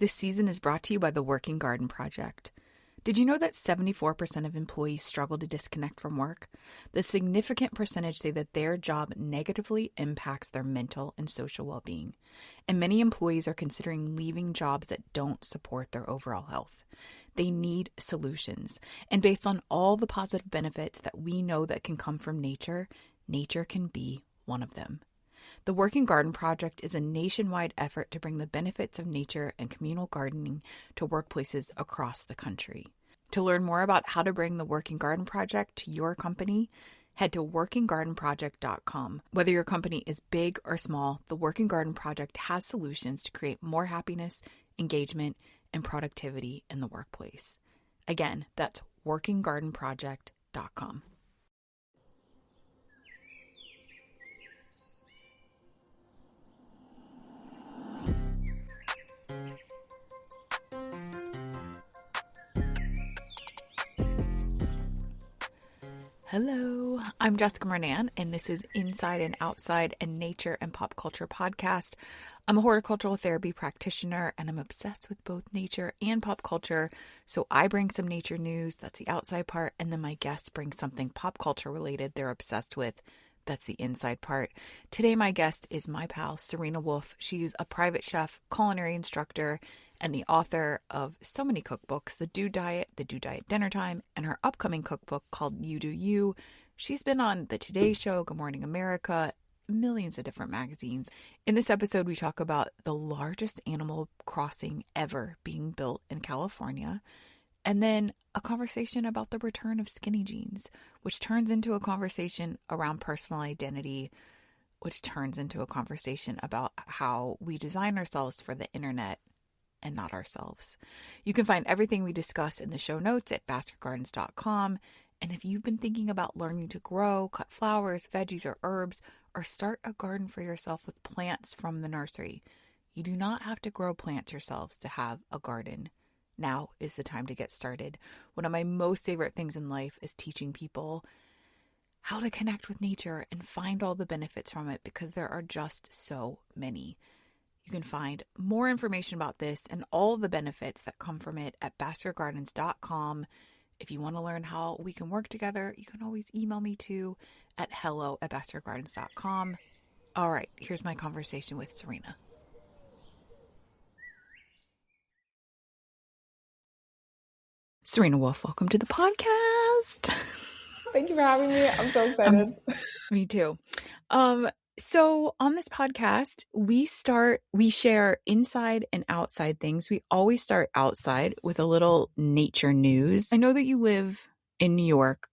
This season is brought to you by the Working Garden Project. Did you know that 74% of employees struggle to disconnect from work? The significant percentage say that their job negatively impacts their mental and social well-being. And many employees are considering leaving jobs that don't support their overall health. They need solutions. And based on all the positive benefits that we know that can come from nature, nature can be one of them. The Working Garden Project is a nationwide effort to bring the benefits of nature and communal gardening to workplaces across the country. To learn more about how to bring the Working Garden Project to your company, head to workinggardenproject.com. Whether your company is big or small, the Working Garden Project has solutions to create more happiness, engagement, and productivity in the workplace. Again, that's workinggardenproject.com. Hello, I'm Jessica Mernan, and this is Inside and Outside, a nature and pop culture podcast. I'm a horticultural therapy practitioner, and I'm obsessed with both nature and pop culture. So I bring some nature news, that's the outside part, and then my guests bring something pop culture related they're obsessed with. That's the inside part. Today, my guest is my pal, Serena Wolf. She's a private chef, culinary instructor, and the author of so many cookbooks, The Do Diet, Dinnertime, and her upcoming cookbook called You Do You. She's been on The Today Show, Good Morning America, millions of different magazines. In this episode, we talk about the largest animal crossing ever being built in California, and then a conversation about the return of skinny jeans, which turns into a conversation around personal identity, which turns into a conversation about how we design ourselves for the internet and not ourselves. You can find everything we discuss in the show notes at basketgardens.com. And if you've been thinking about learning to grow, cut flowers, veggies, or herbs, or start a garden for yourself with plants from the nursery, you do not have to grow plants yourselves to have a garden. Now is the time to get started. One of my most favorite things in life is teaching people how to connect with nature and find all the benefits from it, because there are just so many. You can find more information about this and all the benefits that come from it at basketgardens.com. If you want to learn how we can work together, you can always email me too at hello@basketgardens.com. All right, here's my conversation with Serena. Serena Wolf, welcome to the podcast. Thank you for having me. I'm so excited. Me too. So on this podcast, we share inside and outside things. We always start outside with a little nature news. I know that you live in New York,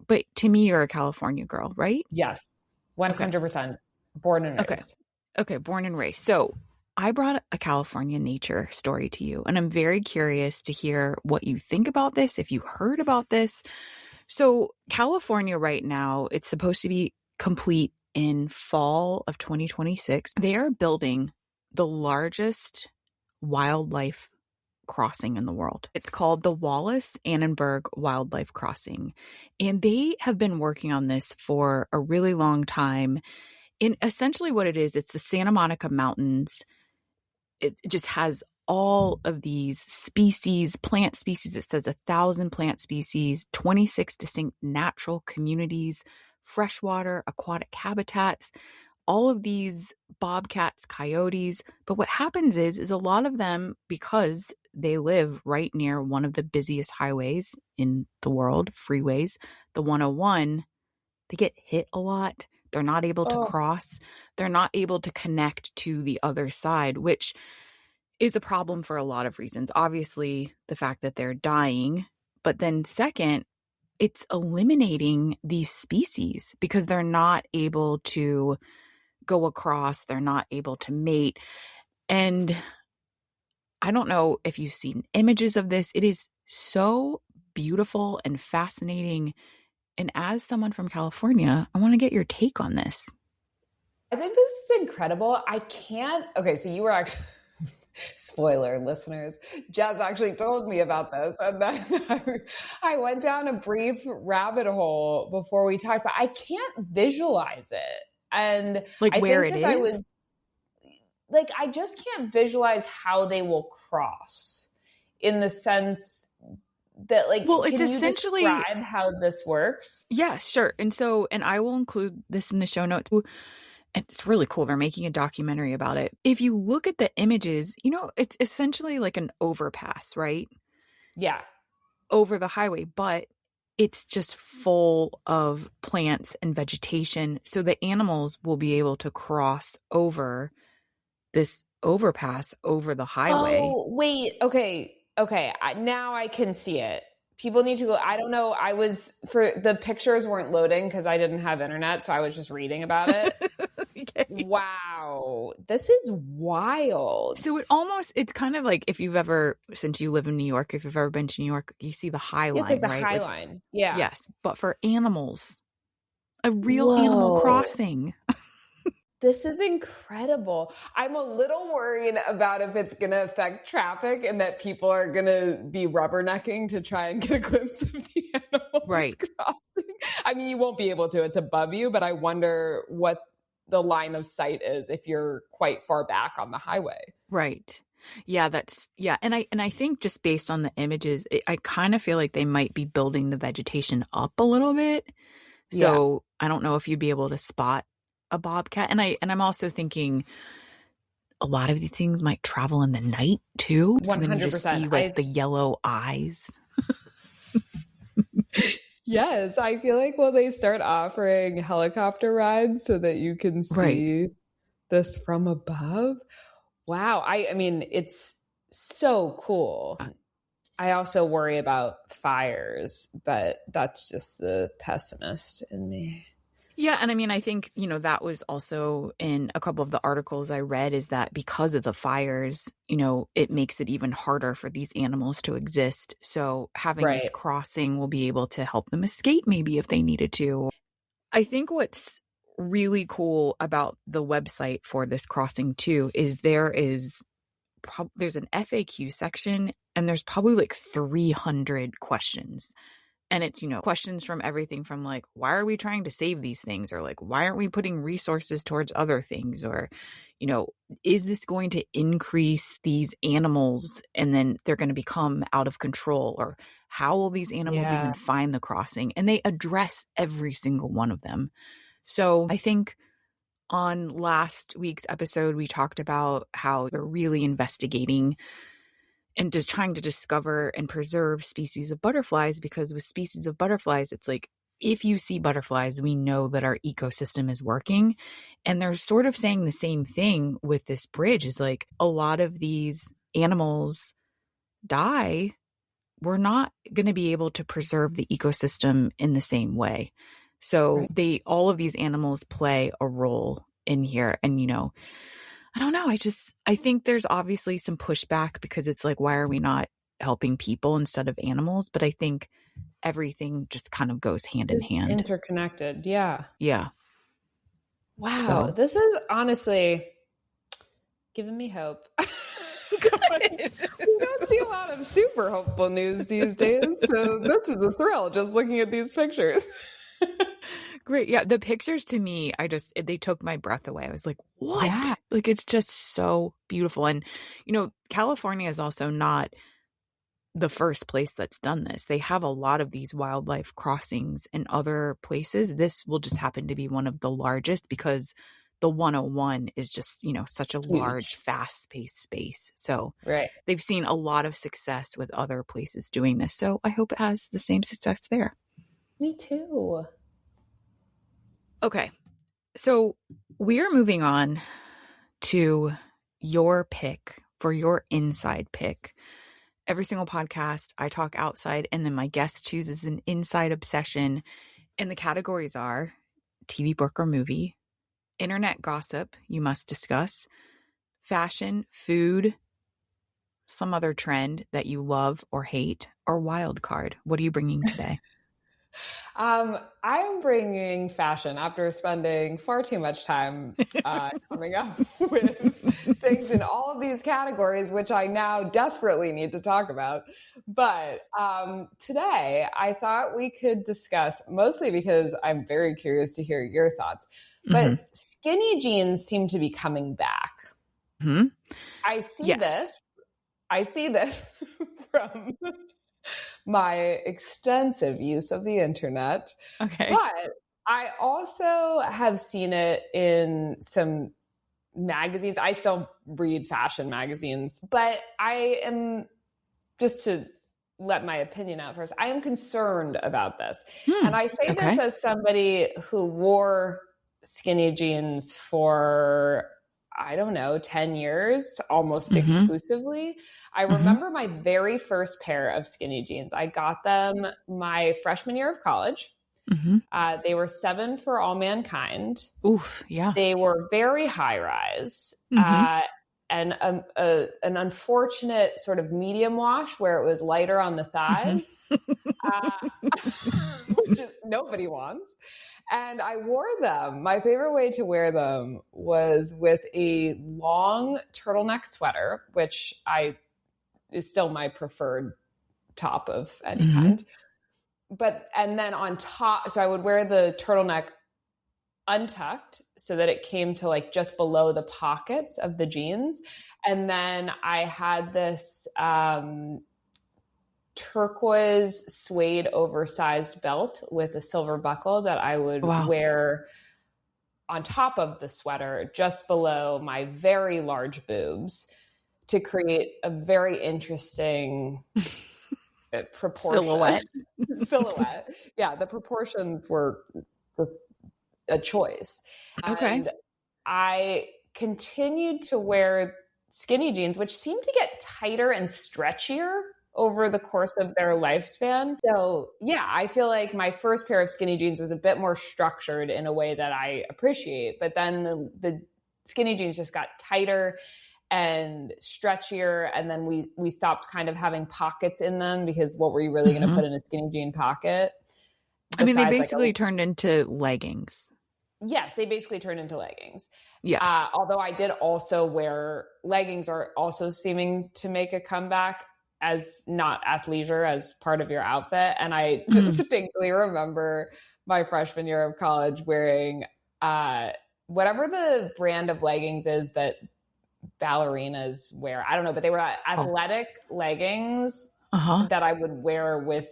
but to me, you're a California girl, right? Yes, 100%. Okay. Born and raised. Okay, born and raised. So I brought a California nature story to you, and I'm very curious to hear what you think about this, if you heard about this. So California right now, it's supposed to be complete in fall of 2026. They are building the largest wildlife crossing in the world. It's called the Wallis Annenberg Wildlife Crossing. And they have been working on this for a really long time. And essentially what it is, it's the Santa Monica Mountains. It just has all of these species, plant species. It says 1,000 plant species, 26 distinct natural communities, freshwater, aquatic habitats, all of these bobcats, coyotes. But what happens is a lot of them, because they live right near one of the busiest highways in the world, freeways, the 101, they get hit a lot. They're not able to cross. They're not able to connect to the other side, which is a problem for a lot of reasons. Obviously, the fact that they're dying, but then second, it's eliminating these species because they're not able to go across. They're not able to mate. And I don't know if you've seen images of this. It is so beautiful and fascinating. And as someone from California, I want to get your take on this. I think this is incredible. Okay, so you were actually... Spoiler, listeners. Jess actually told me about this, and then I went down a brief rabbit hole before we talked, but I can't visualize it. And like I where think it is? like, I just can't visualize how they will cross in the sense that, like, well, it's can you essentially describe how this works? Yeah, sure. And I will include this in the show notes. It's really cool. They're making a documentary about it. If you look at the images, it's essentially like an overpass, right? Yeah. Over the highway, but it's just full of plants and vegetation. So the animals will be able to cross over this overpass over the highway. Oh, wait. Okay. Now I can see it. People need to go. I don't know. The pictures weren't loading because I didn't have internet. So I was just reading about it. Okay. Wow. This is wild. So it's kind of like since you live in New York, if you've ever been to New York, you see the High Line, it's like the right? High Line. Yeah. Yes. But for animals, a real animal crossing. This is incredible. I'm a little worried about if it's going to affect traffic and that people are going to be rubbernecking to try and get a glimpse of the animals crossing. I mean, you won't be able to. It's above you, but I wonder what the line of sight is if you're quite far back on the highway. Right. Yeah, And I think just based on the images, I kind of feel like they might be building the vegetation up a little bit. So I don't know if you'd be able to spot a bobcat. And I'm also thinking a lot of these things might travel in the night too. 100%. So then you just see like the yellow eyes. Yes. I feel like will they start offering helicopter rides so that you can see this from above? Wow. I mean, it's so cool. I also worry about fires, but that's just the pessimist in me. Yeah. And I mean, I think, that was also in a couple of the articles I read, is that because of the fires, it makes it even harder for these animals to exist. So having this crossing will be able to help them escape maybe if they needed to. I think what's really cool about the website for this crossing too is there's an FAQ section and there's probably like 300 questions. And it's, questions from everything from like, why are we trying to save these things? Or like, why aren't we putting resources towards other things? Or, is this going to increase these animals and then they're going to become out of control? Or how will these animals even find the crossing? And they address every single one of them. So I think on last week's episode, we talked about how they're really investigating and just trying to discover and preserve species of butterflies, because with species of butterflies, it's like, if you see butterflies, we know that our ecosystem is working. And they're sort of saying the same thing with this bridge, is like, a lot of these animals die. We're not going to be able to preserve the ecosystem in the same way. So all of these animals play a role in here. And, I don't know. I think there's obviously some pushback because it's like, why are we not helping people instead of animals? But I think everything just kind of goes hand in hand. Interconnected. Yeah. Yeah. Wow. So, this is honestly giving me hope. We don't see a lot of super hopeful news these days. So this is a thrill just looking at these pictures. Great. Yeah. The pictures to me, they took my breath away. I was like, what? Yeah. Like, it's just so beautiful. And, California is also not the first place that's done this. They have a lot of these wildlife crossings in other places. This will just happen to be one of the largest because the 101 is just, such a large, fast-paced space. So they've seen a lot of success with other places doing this. So I hope it has the same success there. Me too. Okay, so we are moving on to your pick for your inside pick. Every single podcast, I talk outside, and then my guest chooses an inside obsession. And the categories are TV, book, or movie, internet gossip you must discuss, fashion, food, some other trend that you love or hate, or wild card. What are you bringing today? I'm bringing fashion after spending far too much time coming up with things in all of these categories, which I now desperately need to talk about. But today I thought we could discuss, mostly because I'm very curious to hear your thoughts, but skinny jeans seem to be coming back. Hmm. I see Yes. this from my extensive use of the internet, Okay. but I also have seen it in some magazines. I still read fashion magazines, but I am, just to let my opinion out first, I am concerned about this. And I say this Okay. as somebody who wore skinny jeans for, I don't know, 10 years, almost exclusively. I remember my very first pair of skinny jeans. I got them my freshman year of college. They were 7 for All Mankind. Oof. Yeah. They were very high rise. And an unfortunate sort of medium wash where it was lighter on the thighs, which nobody wants. And I wore them. My favorite way to wear them was with a long turtleneck sweater, which is still my preferred top of any kind. And then on top, so I would wear the turtleneck untucked so that it came to like just below the pockets of the jeans. And then I had this turquoise suede oversized belt with a silver buckle that I would wear on top of the sweater just below my very large boobs to create a very interesting proportion. Silhouette. Yeah, the proportions were a choice. Okay. And I continued to wear skinny jeans, which seemed to get tighter and stretchier over the course of their lifespan. So yeah, I feel like my first pair of skinny jeans was a bit more structured in a way that I appreciate. But then the skinny jeans just got tighter and stretchier. And then we stopped kind of having pockets in them, because what were you really going to put in a skinny jean pocket? I mean, they basically turned into leggings. Yes, they basically turned into leggings. Yes. Although I did also wear leggings, are also seeming to make a comeback as not athleisure, as part of your outfit. And I distinctly remember my freshman year of college wearing whatever the brand of leggings is that ballerinas wear. I don't know, but they were athletic leggings that I would wear with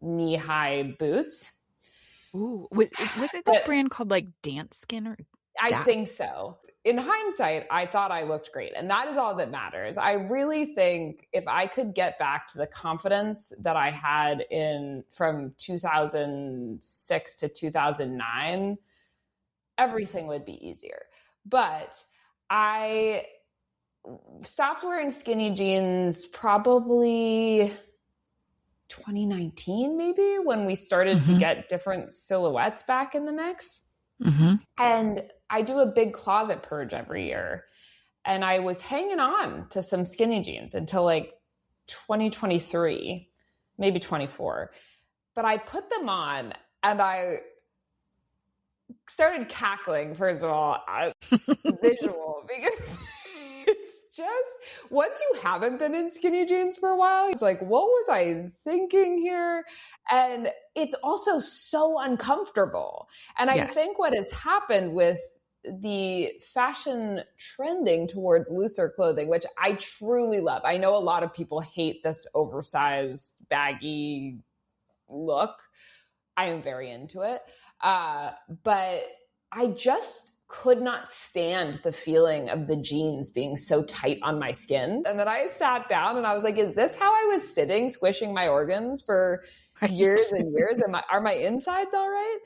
knee-high boots. Ooh, was it that brand called like Dance Skin or? I think so. In hindsight, I thought I looked great, and that is all that matters. I really think if I could get back to the confidence that I had from 2006 to 2009, everything would be easier. But I stopped wearing skinny jeans probably 2019, maybe, when we started to get different silhouettes back in the mix. And I do a big closet purge every year. And I was hanging on to some skinny jeans until like 2023, maybe 24. But I put them on and I started cackling, first of all, visual, because it's just, once you haven't been in skinny jeans for a while, it's like, what was I thinking here? And it's also so uncomfortable. And I think what has happened with the fashion trending towards looser clothing, which I truly love. I know a lot of people hate this oversized, baggy look. I am very into it. But I just could not stand the feeling of the jeans being so tight on my skin. And then I sat down and I was like, is this how I was sitting, squishing my organs for years and years? Are my insides all right?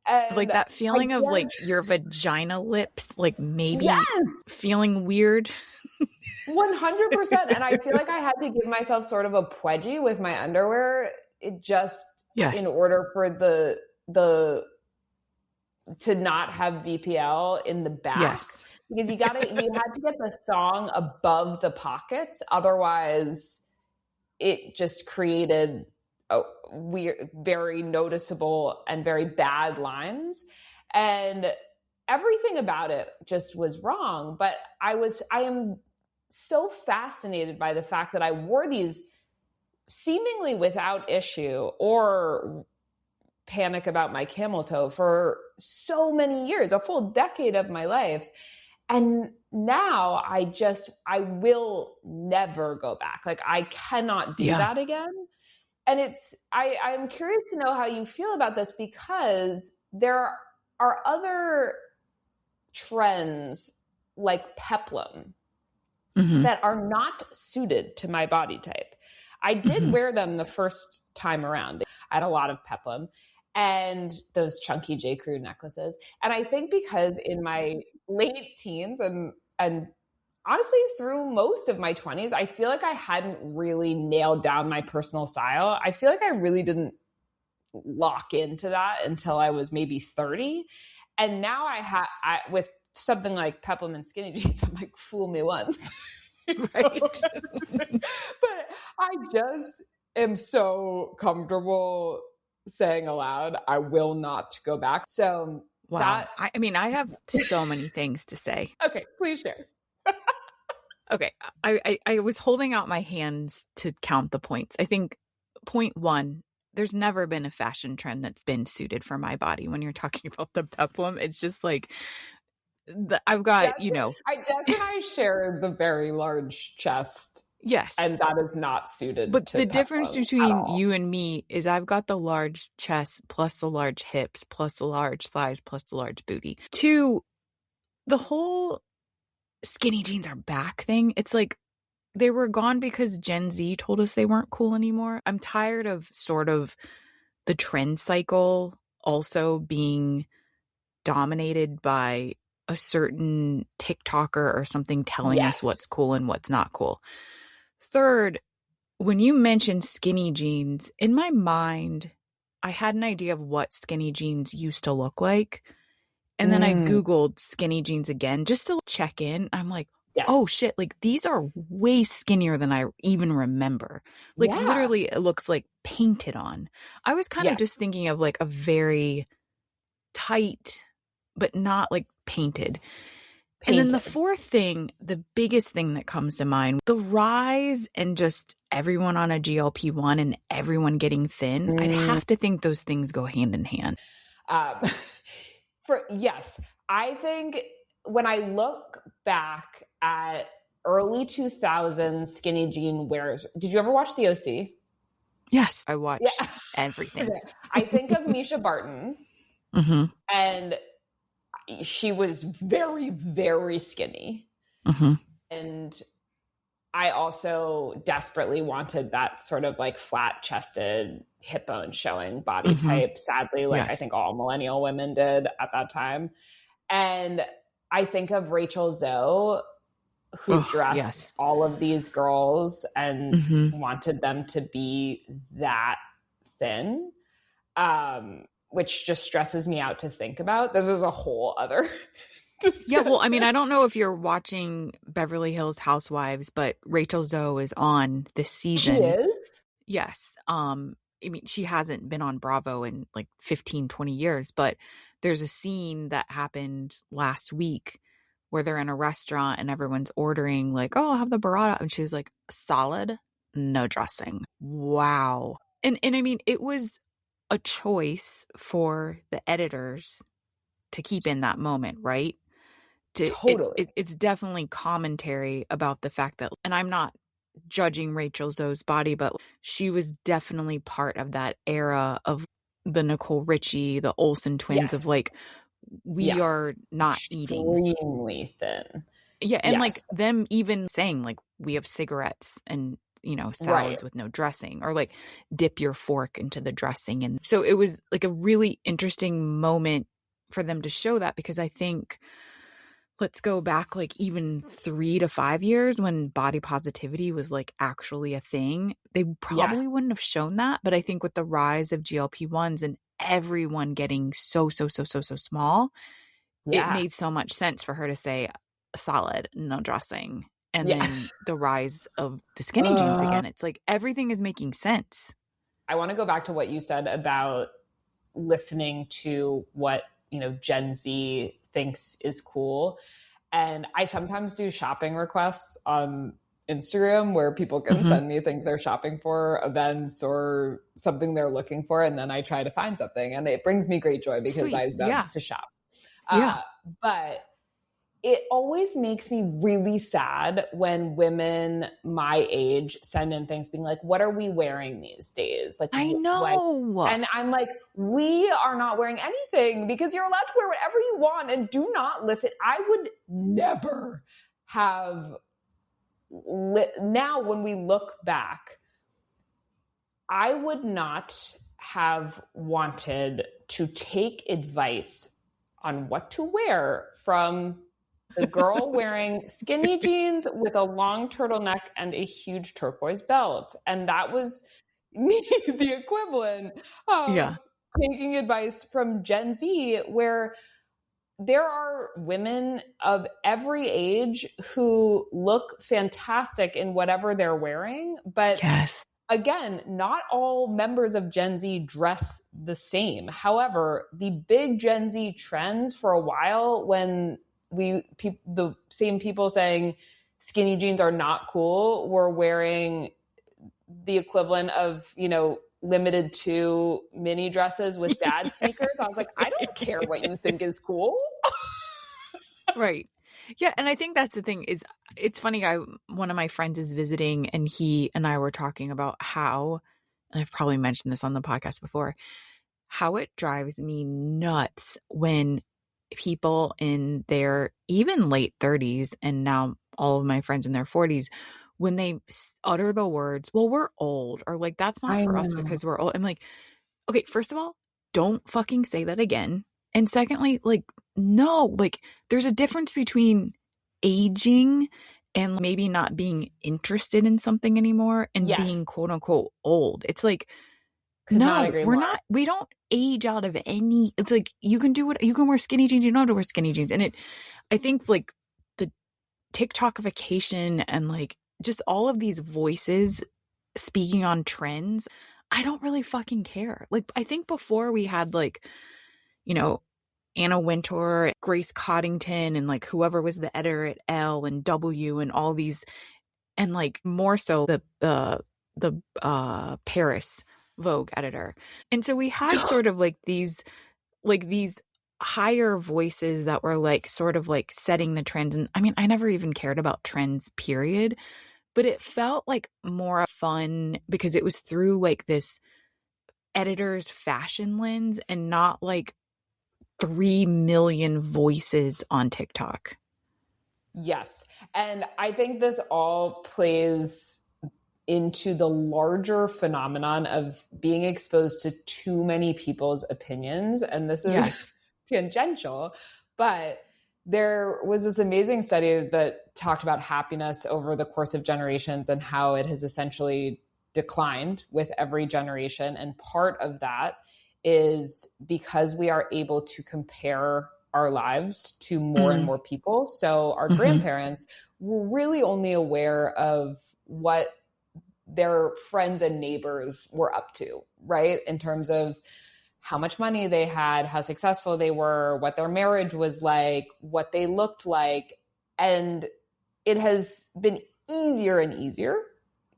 And like that feeling of like your vagina lips, like maybe feeling weird. 100%. And I feel like I had to give myself sort of a pledgy with my underwear. It just, in order for the to not have VPL in the back, because you had to get the thong above the pockets. Otherwise it just created weird, very noticeable and very bad lines. And everything about it just was wrong. But I am so fascinated by the fact that I wore these seemingly without issue or panic about my camel toe for so many years, a full decade of my life. And now I will never go back. Like I cannot do that again. And I'm curious to know how you feel about this, because there are other trends like peplum that are not suited to my body type. I did wear them the first time around. I had a lot of peplum and those chunky J. Crew necklaces. And I think because in my late teens and honestly through most of my 20s, I feel like I hadn't really nailed down my personal style. I feel like I really didn't lock into that until I was maybe 30. And now with something like peplum and skinny jeans, I'm like, fool me once. Right. But I just am so comfortable saying aloud, I will not go back. So wow. I have so many things to say. Okay, please share. Okay. I was holding out my hands to count the points. I think point 1, there's never been a fashion trend that's been suited for my body. When you're talking about the peplum, it's just like, I've got, Jess and I share the very large chest. Yes. And that is not suited but to the difference between you and me is I've got the large chest plus the large hips plus the large thighs plus the large booty. 2, the whole skinny jeans are back thing. It's like they were gone because Gen Z told us they weren't cool anymore. I'm tired of sort of the trend cycle also being dominated by a certain TikToker or something telling us what's cool and what's not cool. 3rd, when you mentioned skinny jeans, in my mind, I had an idea of what skinny jeans used to look like. And then I Googled skinny jeans again just to check in. I'm like, oh shit, like these are way skinnier than I even remember. Like literally it looks like painted on. I was kind of just thinking of like a very tight, but not like painted. And then the 4th thing, the biggest thing that comes to mind, the rise and just everyone on a GLP-1 and everyone getting thin. I'd have to think those things go hand in hand. I think when I look back at early 2000s skinny jean wearers, did you ever watch The OC? Yes, I watched everything. I think of Misha Barton, and she was very, very skinny. And I also desperately wanted that sort of like flat chested, hip bone showing body type. Sadly, I think all millennial women did at that time. And I think of Rachel Zoe, who dressed all of these girls and wanted them to be that thin, which just stresses me out to think about. This is a whole other Yeah, well, I mean, I don't know if you're watching Beverly Hills Housewives, but Rachel Zoe is on this season. She is? Yes. I mean, she hasn't been on Bravo in like 15, 20 years, but there's a scene that happened last week where they're in a restaurant and everyone's ordering like, oh, I'll have the burrata. And she's like, solid, no dressing. Wow. And I mean, it was a choice for the editors to keep in that moment, right? Totally. It's definitely commentary about the fact that, and I'm not judging Rachel Zoe's body, but she was definitely part of that era of the Nicole Richie, the Olsen twins of like, we are not eating. Extremely thin. Yeah. And like them even saying like, we have cigarettes and, you know, salads with no dressing, or like dip your fork into the dressing. And so it was like a really interesting moment for them to show that, because I think, let's go back like even 3 to 5 years when body positivity was like actually a thing. They probably wouldn't have shown that. But I think with the rise of GLP-1s and everyone getting so small, it made so much sense for her to say solid, no dressing. And then the rise of the skinny jeans again. It's like everything is making sense. I want to go back to what you said about listening to what, you know, Gen Z thinks is cool. And I sometimes do shopping requests on Instagram where people can send me things they're shopping for, events or something they're looking for. And then I try to find something, and it brings me great joy because I love to shop. But it always makes me really sad when women my age send in things being like, what are we wearing these days? Like, I know. and I'm like, we are not wearing anything because you're allowed to wear whatever you want and do not listen. I would never have now when we look back, I would not have wanted to take advice on what to wear from the girl wearing skinny jeans with a long turtleneck and a huge turquoise belt. And that was me, the equivalent of taking advice from Gen Z, where there are women of every age who look fantastic in whatever they're wearing. But again, not all members of Gen Z dress the same. However, the big Gen Z trends for a while when the same people saying skinny jeans are not cool were wearing the equivalent of, limited to mini dresses with dad sneakers. I was like, I don't care what you think is cool. Right. Yeah. And I think that's the thing is it's funny. One of my friends is visiting and he and I were talking about how, and I've probably mentioned this on the podcast before, how it drives me nuts when people in their even late 30s and now all of my friends in their 40s, when they utter the words, well, we're old, or like, that's not for us because we're old. I'm like, okay, first of all, don't fucking say that again. And secondly, like, no, like there's a difference between aging and maybe not being interested in something anymore and being quote unquote old. It's like, no, we don't age out of any, it's like, you can wear skinny jeans. You don't have to wear skinny jeans. And I think like the TikTokification and like just all of these voices speaking on trends, I don't really fucking care. Like, I think before we had like, Anna Wintour, Grace Coddington, and like whoever was the editor at Elle and W and all these, and like more so the Paris Vogue editor. And so we had sort of like these higher voices that were like sort of like setting the trends. And I mean, I never even cared about trends, period. But it felt like more fun because it was through like this editor's fashion lens and not like 3 million voices on TikTok. Yes. And I think this all plays into the larger phenomenon of being exposed to too many people's opinions. And this is tangential, but there was this amazing study that talked about happiness over the course of generations and how it has essentially declined with every generation. And part of that is because we are able to compare our lives to more and more people. So our grandparents were really only aware of what their friends and neighbors were up to, right? In terms of how much money they had, how successful they were, what their marriage was like, what they looked like. And it has been easier and easier,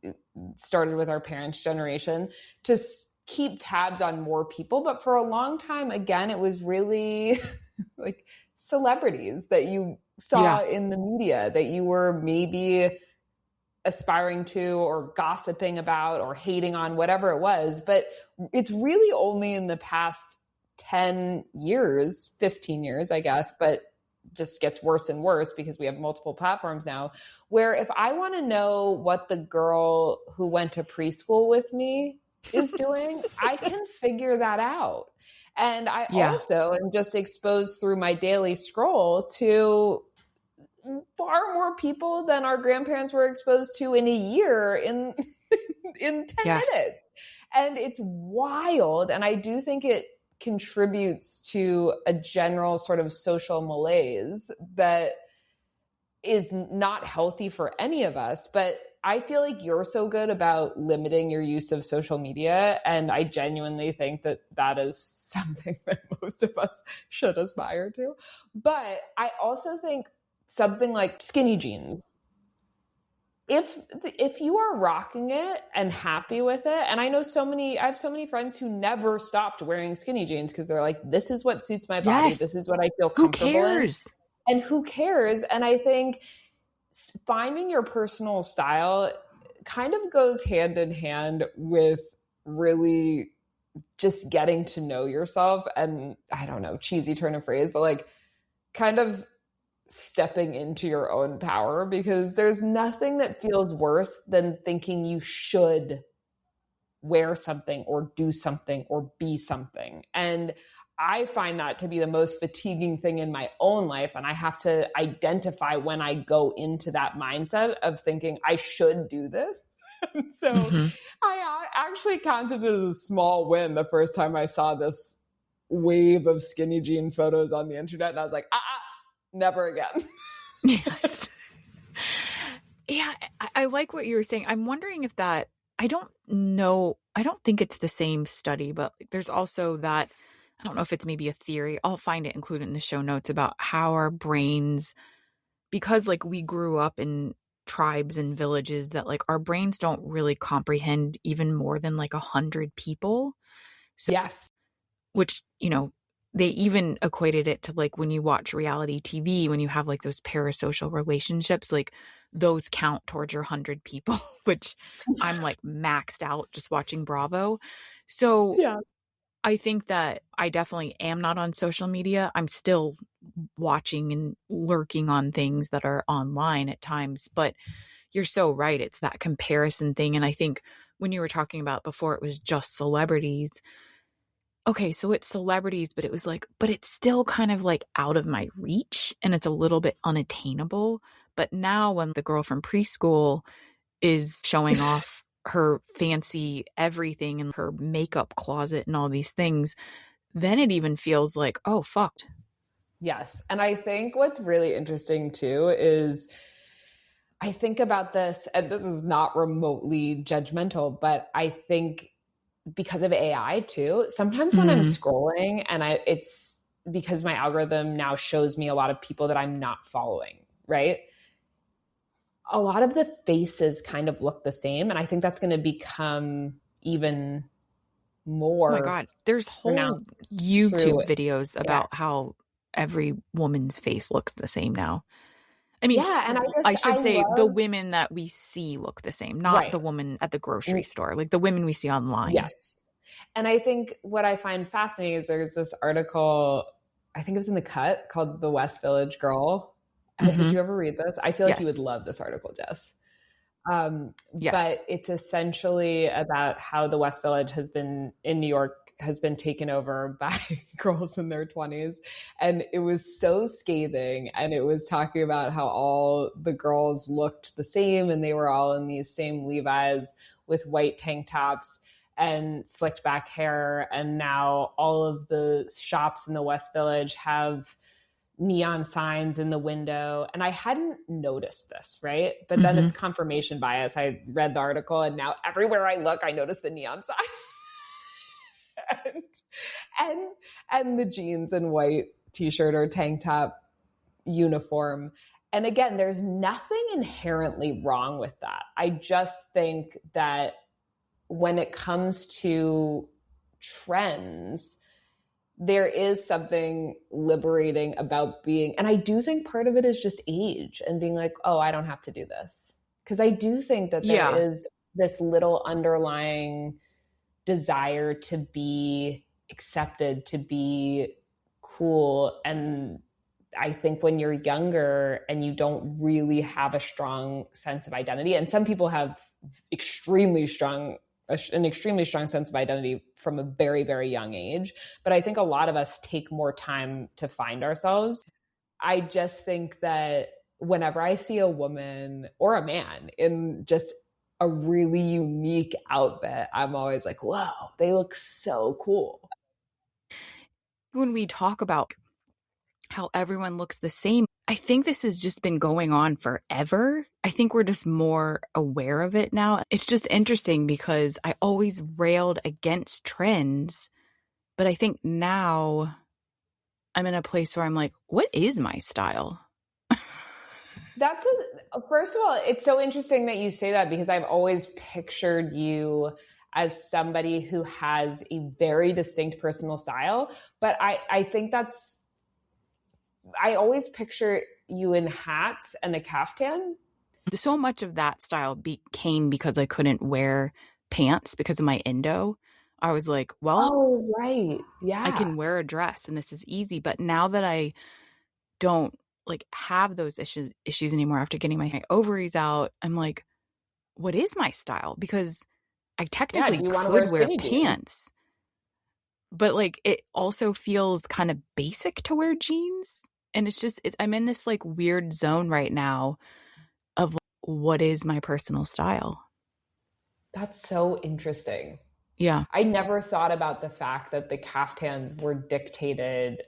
it started with our parents' generation, to keep tabs on more people. But for a long time, again, it was really like celebrities that you saw in the media that you were maybe aspiring to or gossiping about or hating on, whatever it was. But it's really only in the past 10 years, 15 years, I guess, but just gets worse and worse because we have multiple platforms now, where if I want to know what the girl who went to preschool with me is doing, I can figure that out. And I also am just exposed through my daily scroll to far more people than our grandparents were exposed to in a year in 10 minutes. And it's wild. And I do think it contributes to a general sort of social malaise that is not healthy for any of us. But I feel like you're so good about limiting your use of social media. And I genuinely think that that is something that most of us should aspire to. But I also think something like skinny jeans, if you are rocking it and happy with it, and I have so many friends who never stopped wearing skinny jeans because they're like, this is what suits my body. This is what I feel comfortable in. And who cares? And I think finding your personal style kind of goes hand in hand with really just getting to know yourself. And I don't know, cheesy turn of phrase, but like kind of stepping into your own power, because there's nothing that feels worse than thinking you should wear something or do something or be something. And I find that to be the most fatiguing thing in my own life. And I have to identify when I go into that mindset of thinking I should do this. So I actually counted it as a small win the first time I saw this wave of skinny jean photos on the internet. And I was like, never again. Yes. Yeah, I like what you were saying. I'm wondering if that, I don't know, I don't think it's the same study, but there's also that, I don't know if it's maybe a theory. I'll find it included in the show notes about how our brains, because like we grew up in tribes and villages, that like our brains don't really comprehend even more than like 100 people. So, yes. Which, you know, they even equated it to like when you watch reality TV, when you have like those parasocial relationships, like those count towards your 100 people, which I'm like maxed out just watching Bravo. So Yeah. I think that I definitely am not on social media. I'm still watching and lurking on things that are online at times, but you're so right. It's that comparison thing. And I think when you were talking about before, it was just celebrities. Okay, so it's celebrities, but it was like, but it's still kind of like out of my reach and it's a little bit unattainable. But now when the girl from preschool is showing off her fancy everything and her makeup closet and all these things, then it even feels like, oh, fucked. Yes. And I think what's really interesting too is I think about this, and this is not remotely judgmental, but I think because of AI too, sometimes when I'm scrolling and it's because my algorithm now shows me a lot of people that I'm not following, right? A lot of the faces kind of look the same. And I think that's going to become even more. Oh my God. There's whole YouTube videos about how every woman's face looks the same now. I mean, yeah, and I should say the women that we see look the same, not the woman at the grocery store, like the women we see online. Yes. And I think what I find fascinating is there's this article, I think it was in The Cut, called The West Village Girl. Did you ever read this? I feel like you would love this article, Jess. But it's essentially about how the West Village in New York has been taken over by girls in their 20s. And it was so scathing. And it was talking about how all the girls looked the same and they were all in these same Levi's with white tank tops and slicked back hair. And now all of the shops in the West Village have neon signs in the window. And I hadn't noticed this, right? But then it's confirmation bias. I read the article and now everywhere I look, I notice the neon sign. and the jeans and white t-shirt or tank top uniform. And again, there's nothing inherently wrong with that. I just think that when it comes to trends, there is something liberating about being, and I do think part of it is just age and being like, oh, I don't have to do this. Because I do think that there is this little underlying desire to be accepted, to be cool. And I think when you're younger and you don't really have a strong sense of identity, and some people have an extremely strong sense of identity from a very, very young age. But I think a lot of us take more time to find ourselves. I just think that whenever I see a woman or a man in just a really unique outfit, I'm always like, whoa, they look so cool. When we talk about how everyone looks the same, I think this has just been going on forever. I think we're just more aware of it now. It's just interesting because I always railed against trends, but I think now I'm in a place where I'm like, what is my style? First of all, it's so interesting that you say that because I've always pictured you as somebody who has a very distinct personal style. But I think that's I always picture you in hats and a caftan. So much of that style became because I couldn't wear pants because of my endo. I was like, well, Oh, right. I Yeah. can wear a dress and this is easy. But now that I don't like have those issues anymore after getting my ovaries out, I'm like, what is my style? Because I Yeah. technically Do you want to wear could wear skinny jeans? pants, but like it also feels kind of basic to wear jeans. And I'm in this like weird zone right now of like, what is my personal style? That's so interesting. Yeah. I never thought about the fact that the caftans were dictated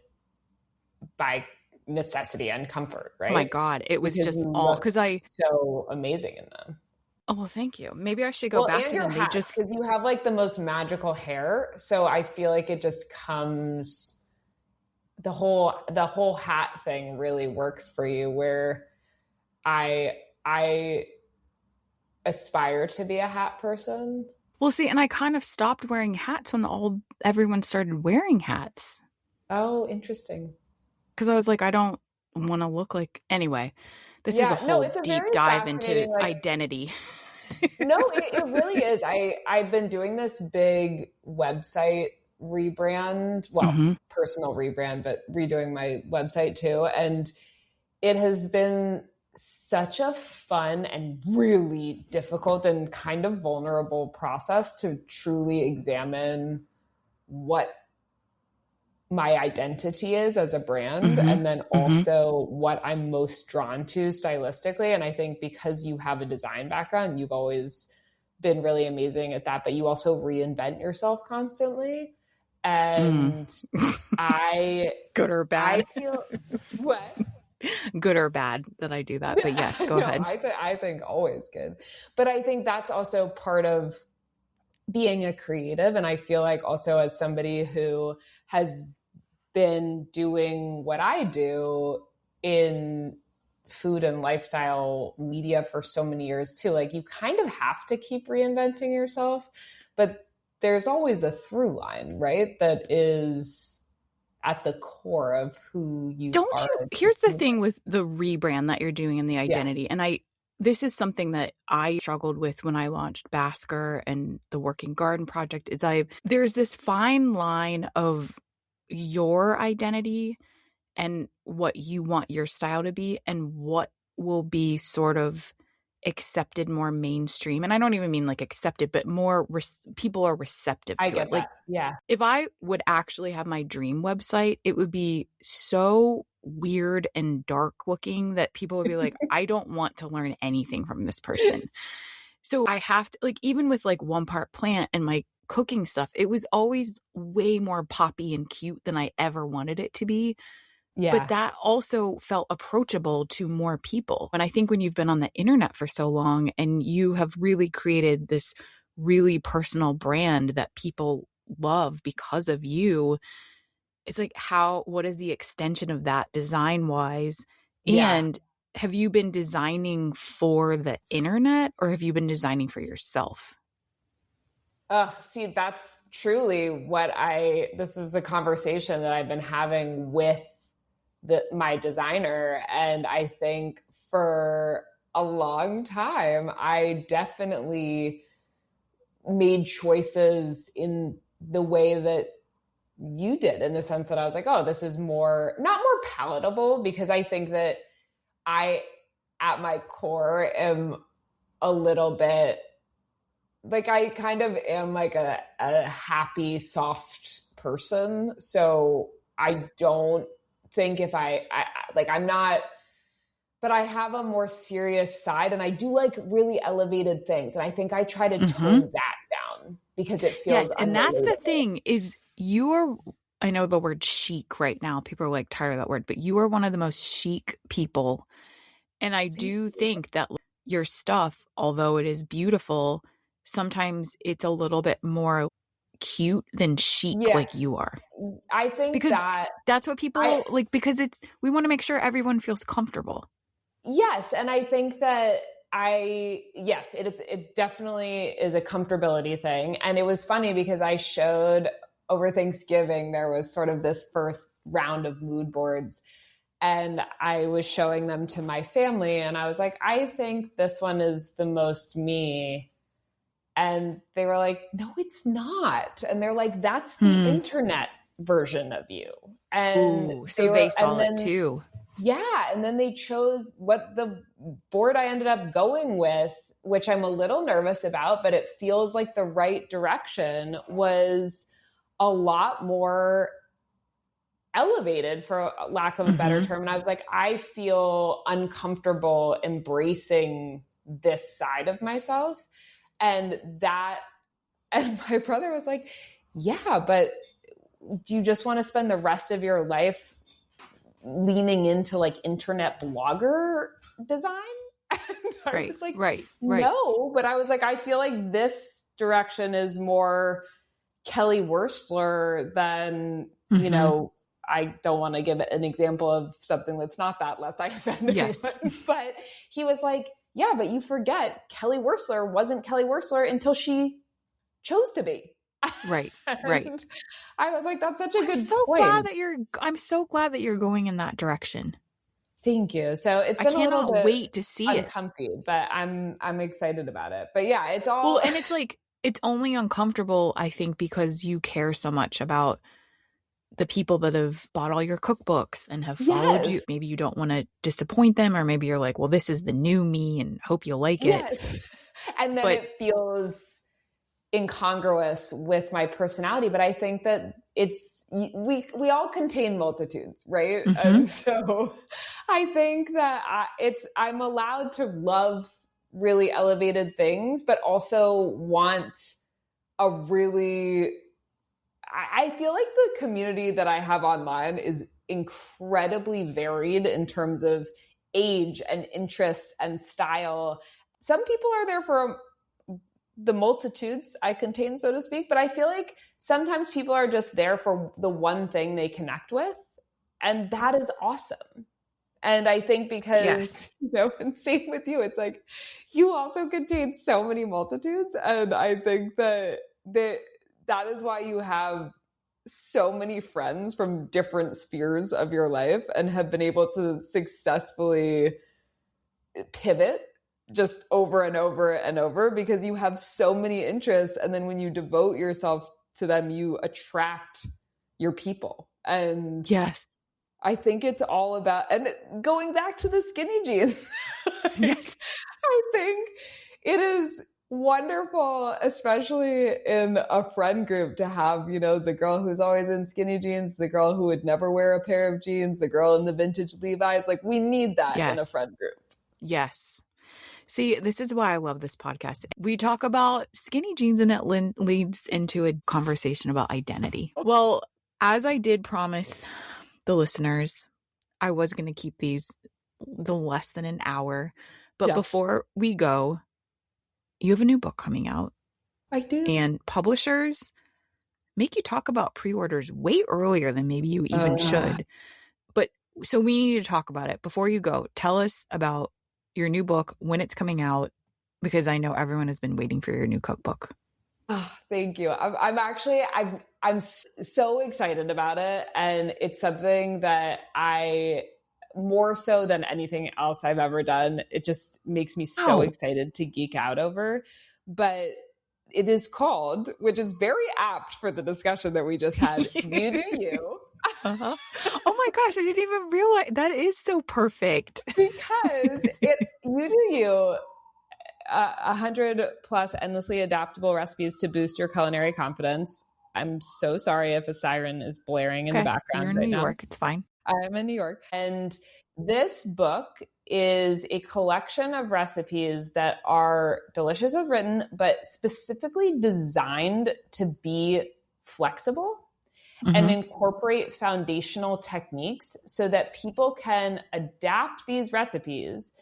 by necessity and comfort, Oh my right? God. It was Because just you all look because so amazing in them. oh, well, thank you. Maybe I should go Well, back and to your them. They hats, just, because you have like the most magical hair. So I feel like it just comes, the whole hat thing really works for you, where I aspire to be a hat person. well, see, and I kind of stopped wearing hats when everyone started wearing hats Oh, interesting. because I was like, I don't want to look like, anyway, this is a Yeah, no, whole it's a deep very dive into fascinating, like, identity. no, it really is. I've been doing this big website rebrand, well, Hmm. personal rebrand, but redoing my website too. And it has been such a fun and really difficult and kind of vulnerable process to truly examine what my identity is as a brand, Hmm. and then Hmm. also what I'm most drawn to stylistically. And I think because you have a design background, you've always been really amazing at that, but you also reinvent yourself constantly. Mm. And I Good or bad? feel what? Good or bad that I do that. But yes, go No, ahead. I think always good. But I think that's also part of being a creative. And I feel like also as somebody who has been doing what I do in food and lifestyle media for so many years too, like you kind of have to keep reinventing yourself, but there's always a through line, right? That is at the core of who you Don't are. you? Here's the thing with the rebrand that you're doing in the Yeah. identity. And this is something that I struggled with when I launched Basker and the Working Garden Project is there's this fine line of your identity and what you want your style to be and what will be sort of accepted more mainstream. And I don't even mean like accepted, but more people are receptive I to get it. that. Like Yeah. if I would actually have my dream website, it would be so weird and dark looking that people would be like, I don't want to learn anything from this person. So I have to, like, even with like one part plant and my cooking stuff, it was always way more poppy and cute than I ever wanted it to be. But Yeah. that also felt approachable to more people. And I think when you've been on the internet for so long and you have really created this really personal brand that people love because of you, it's like what is the extension of that design wise? Yeah. And have you been designing for the internet or have you been designing for yourself? See, that's truly this is a conversation that I've been having with my designer. And I think for a long time, I definitely made choices in the way that you did, in the sense that I was like, oh, this is not more palatable, because I think that I, at my core, am a little bit like, I kind of am like a happy, soft person. So I don't think if like, I'm not, but I have a more serious side, and I do like really elevated things. And I think I try to tone that down because it feels Yes. And that's the unrelatable. thing is I know the word chic right now. People are like tired of that word, but you are one of the most chic people. And I do think that your stuff, although it is beautiful, sometimes it's a little bit more cute than chic, Yeah, like you are. I think Because that that's what people like, because we want to make sure everyone feels comfortable. yes. And I think that yes, it definitely is a comfortability thing. And it was funny because I showed over Thanksgiving, there was sort of this first round of mood boards. And I was showing them to my family and I was like, I think this one is the most me. And they were like, no, it's not. And they're like, that's the internet version of you. And ooh, so they saw it too. Yeah. And then they chose what the board I ended up going with, which I'm a little nervous about, but it feels like the right direction, was a lot more elevated, for lack of a better term. And I was like, I feel uncomfortable embracing this side of myself. And my brother was like, yeah, but do you just want to spend the rest of your life leaning into like internet blogger design? And I was like, right. No, but I was like, I feel like this direction is more Kelly Wurstler than, you know, I don't want to give an example of something that's not that, lest I offend anyone. But he was like, yeah, but you forget Kelly Wurstler wasn't Kelly Wurstler until she chose to be. Right. I was like, that's such a good point. I'm so glad that you're going in that direction. Thank you. So it's been I cannot wait to see uncomfy, but I'm excited about it. But yeah, it's all well, and it's like, it's only uncomfortable, I think, because you care so much about the people that have bought all your cookbooks and have followed you. Maybe you don't want to disappoint them, or maybe you're like, well, this is the new me and hope you'll like it. And then it feels incongruous with my personality. But I think that we all contain multitudes, right? And so I think that I'm allowed to love really elevated things, but also want I feel like the community that I have online is incredibly varied in terms of age and interests and style. Some people are there for the multitudes I contain, so to speak, but I feel like sometimes people are just there for the one thing they connect with, and that is awesome. And I think because, and same with you, it's like, you also contain so many multitudes. And I think that is why you have so many friends from different spheres of your life and have been able to successfully pivot just over and over and over, because you have so many interests. And then when you devote yourself to them, you attract your people. And I think it's all about, and going back to the skinny jeans, I think it is wonderful, especially in a friend group, to have, the girl who's always in skinny jeans, the girl who would never wear a pair of jeans, the girl in the vintage Levi's. Like, we need that in a friend group. Yes. See, this is why I love this podcast. We talk about skinny jeans and it leads into a conversation about identity. Well, as I did promise the listeners, I was going to keep these the less than an hour. But before we go, you have a new book coming out. I do. And publishers make you talk about pre-orders way earlier than maybe you even should. But so we need to talk about it. Before you go, tell us about your new book, when it's coming out, because I know everyone has been waiting for your new cookbook. Oh, thank you. I'm so excited about it. And it's something that more so than anything else I've ever done, it just makes me so excited to geek out over. But it is called, which is very apt for the discussion that we just had, You Do You. Oh my gosh, I didn't even realize that is so perfect. Because You Do You, 100 plus endlessly adaptable recipes to boost your culinary confidence. I'm so sorry if a siren is blaring in the background. You're in New York. It's fine. I'm in New York. And this book is a collection of recipes that are delicious as written, but specifically designed to be flexible and incorporate foundational techniques so that people can adapt these recipes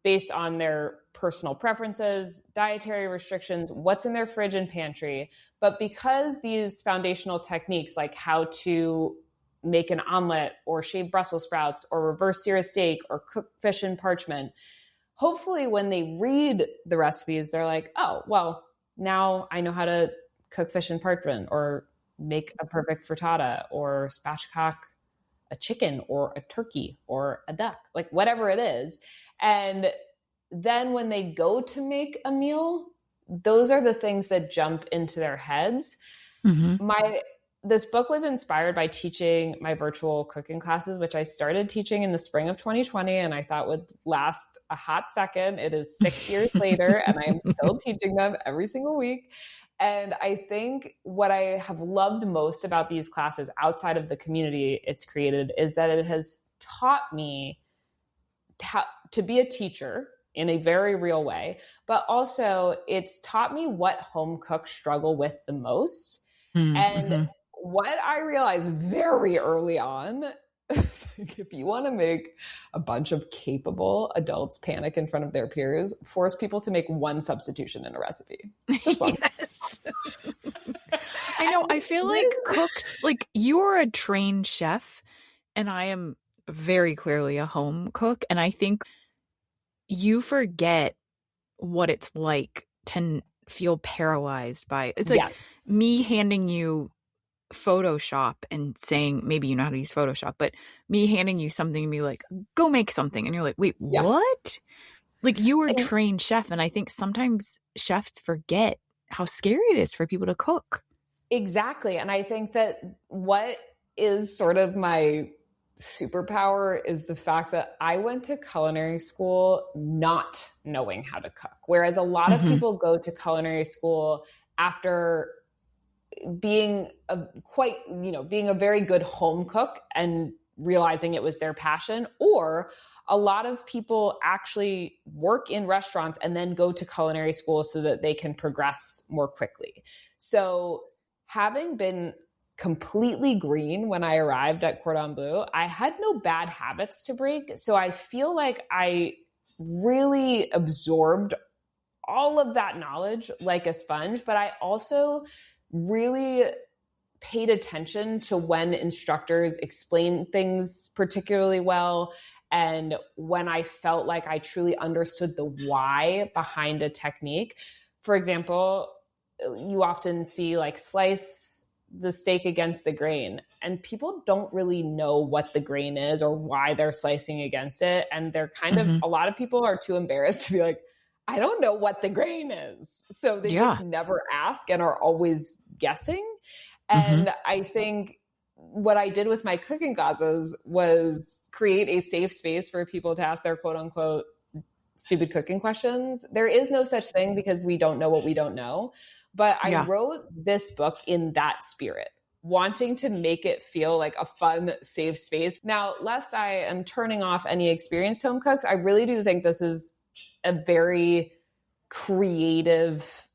based on their personal preferences, dietary restrictions, what's in their fridge and pantry. But because these foundational techniques, like how to make an omelet or shave Brussels sprouts or reverse sear a steak or cook fish in parchment, hopefully when they read the recipes, they're like, oh, well, now I know how to cook fish in parchment or make a perfect frittata or spatchcock a chicken or a turkey or a duck, like whatever it is. And then when they go to make a meal, those are the things that jump into their heads. Mm-hmm. This book was inspired by teaching my virtual cooking classes, which I started teaching in the spring of 2020, and I thought would last a hot second. It is 6 years later, and I am still teaching them every single week. And I think what I have loved most about these classes outside of the community it's created is that it has taught me to be a teacher in a very real way, but also it's taught me what home cooks struggle with the most. Mm-hmm. And what I realized very early on, if you want to make a bunch of capable adults panic in front of their peers, force people to make one substitution in a recipe. Just one. Yes. I know. I feel like cooks, like you are a trained chef and I am very clearly a home cook. And I think you forget what it's like to feel paralyzed by it's like me handing you Photoshop and saying, maybe you know how to use Photoshop, but me handing you something and be like, go make something. And you're like, wait, what? Like you were a trained chef. And I think sometimes chefs forget how scary it is for people to cook. Exactly. And I think that what is sort of my superpower is the fact that I went to culinary school not knowing how to cook. Whereas a lot of people go to culinary school after being being a very good home cook and realizing it was their passion, or a lot of people actually work in restaurants and then go to culinary school so that they can progress more quickly. So having been completely green when I arrived at Cordon Bleu, I had no bad habits to break. So I feel like I really absorbed all of that knowledge like a sponge, but I also really paid attention to when instructors explain things particularly well, and when I felt like I truly understood the why behind a technique. For example, you often see like slice the steak against the grain, and people don't really know what the grain is or why they're slicing against it. And they're kind of, a lot of people are too embarrassed to be like, I don't know what the grain is. So they just never ask and are always guessing. And I think what I did with my cooking classes was create a safe space for people to ask their quote unquote stupid cooking questions. There is no such thing because we don't know what we don't know. But I wrote this book in that spirit, wanting to make it feel like a fun, safe space. Now, lest I am turning off any experienced home cooks, I really do think this is a very creative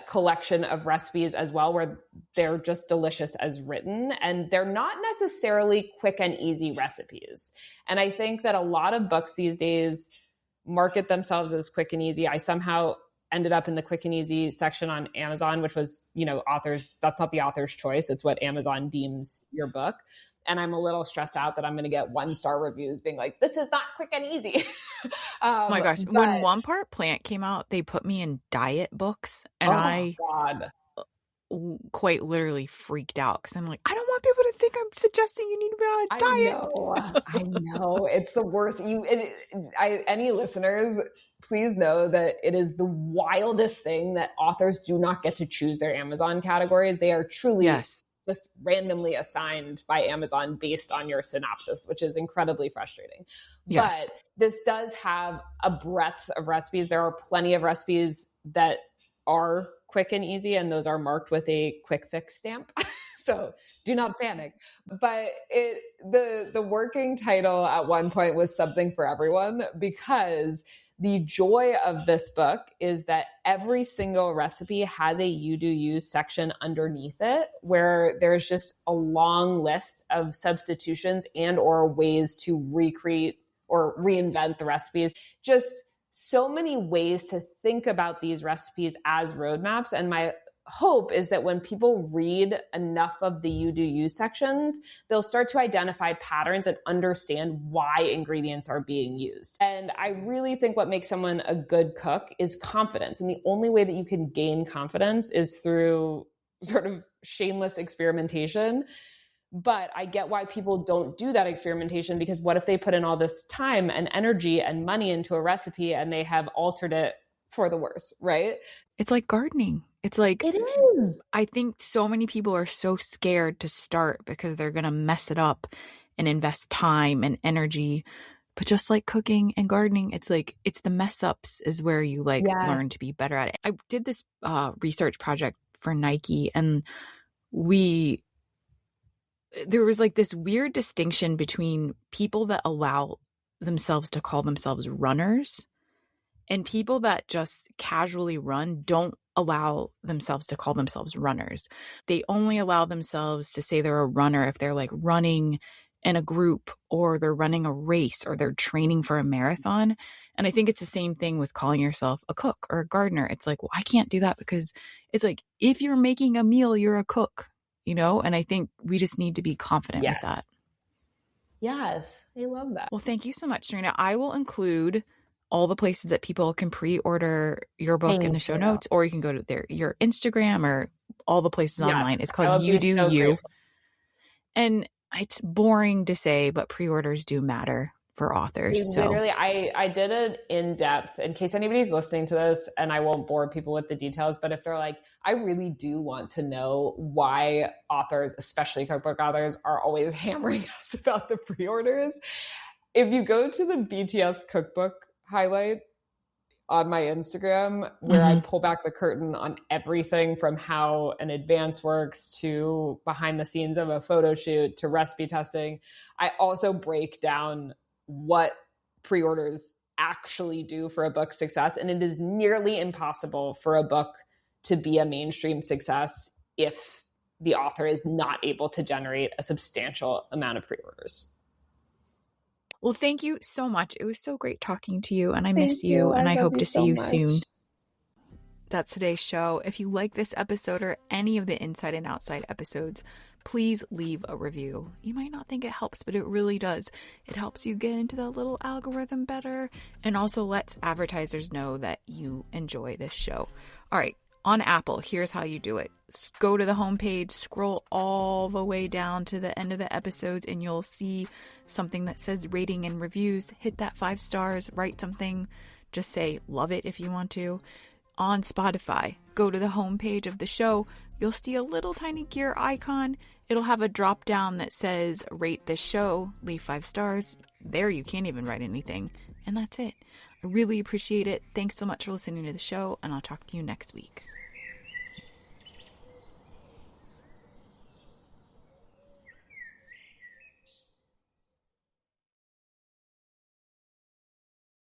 collection of recipes as well, where they're just delicious as written, and they're not necessarily quick and easy recipes. And I think that a lot of books these days market themselves as quick and easy. I somehow ended up in the quick and easy section on Amazon, which was, that's not the author's choice. It's what Amazon deems your book. And I'm a little stressed out that I'm going to get 1-star reviews being like, this is not quick and easy. Oh my gosh. When One Part Plant came out, they put me in diet books, and I quite literally freaked out because I'm like, I don't want people to think I'm suggesting you need to be on a diet. I know. It's the worst. Any listeners, please know that it is the wildest thing that authors do not get to choose their Amazon categories. They are truly just randomly assigned by Amazon based on your synopsis, which is incredibly frustrating. Yes. But this does have a breadth of recipes. There are plenty of recipes that are quick and easy, and those are marked with a quick fix stamp. So do not panic. But the working title at one point was Something for Everyone, because the joy of this book is that every single recipe has a you do you section underneath it, where there's just a long list of substitutions and or ways to recreate or reinvent the recipes. Just so many ways to think about these recipes as roadmaps. And my hope is that when people read enough of the you do you sections, they'll start to identify patterns and understand why ingredients are being used. And I really think what makes someone a good cook is confidence. And the only way that you can gain confidence is through sort of shameless experimentation. But I get why people don't do that experimentation, because what if they put in all this time and energy and money into a recipe and they have altered it for the worse, right? It's like gardening. It's like, it is. I think so many people are so scared to start because they're going to mess it up and invest time and energy. But just like cooking and gardening, it's like, it's the mess ups is where you like learn to be better at it. I did this research project for Nike, and there was like this weird distinction between people that allow themselves to call themselves runners and people that just casually run don't allow themselves to call themselves runners. They only allow themselves to say they're a runner if they're like running in a group or they're running a race or they're training for a marathon. And I think it's the same thing with calling yourself a cook or a gardener. It's like, well, I can't do that because it's like, if you're making a meal, you're a cook, you know? And I think we just need to be confident with that. Yes. I love that. Well, thank you so much, Serena. I will include all the places that people can pre-order your book in the show notes, or you can go to your Instagram or all the places online. It's called You Do You. Grateful. And it's boring to say, but pre-orders do matter for authors. Literally, I did an in-depth, in case anybody's listening to this, and I won't bore people with the details, but if they're like, I really do want to know why authors, especially cookbook authors, are always hammering us about the pre-orders. If you go to the BTS cookbook highlight on my Instagram, where I pull back the curtain on everything from how an advance works to behind the scenes of a photo shoot to recipe testing, I also break down what pre-orders actually do for a book's success. And it is nearly impossible for a book to be a mainstream success if the author is not able to generate a substantial amount of pre-orders. Well, thank you so much. It was so great talking to you, and I miss you, and I hope to see you soon. That's today's show. If you like this episode or any of the Inside and Outside episodes, please leave a review. You might not think it helps, but it really does. It helps you get into the little algorithm better, and also lets advertisers know that you enjoy this show. All right. On Apple, here's how you do it. Go to the homepage, scroll all the way down to the end of the episodes, and you'll see something that says rating and reviews. Hit that 5 stars, write something. Just say love it if you want to. On Spotify, go to the homepage of the show. You'll see a little tiny gear icon. It'll have a drop down that says rate this show, leave 5 stars. There you can't even write anything. And that's it. I really appreciate it. Thanks so much for listening to the show, and I'll talk to you next week.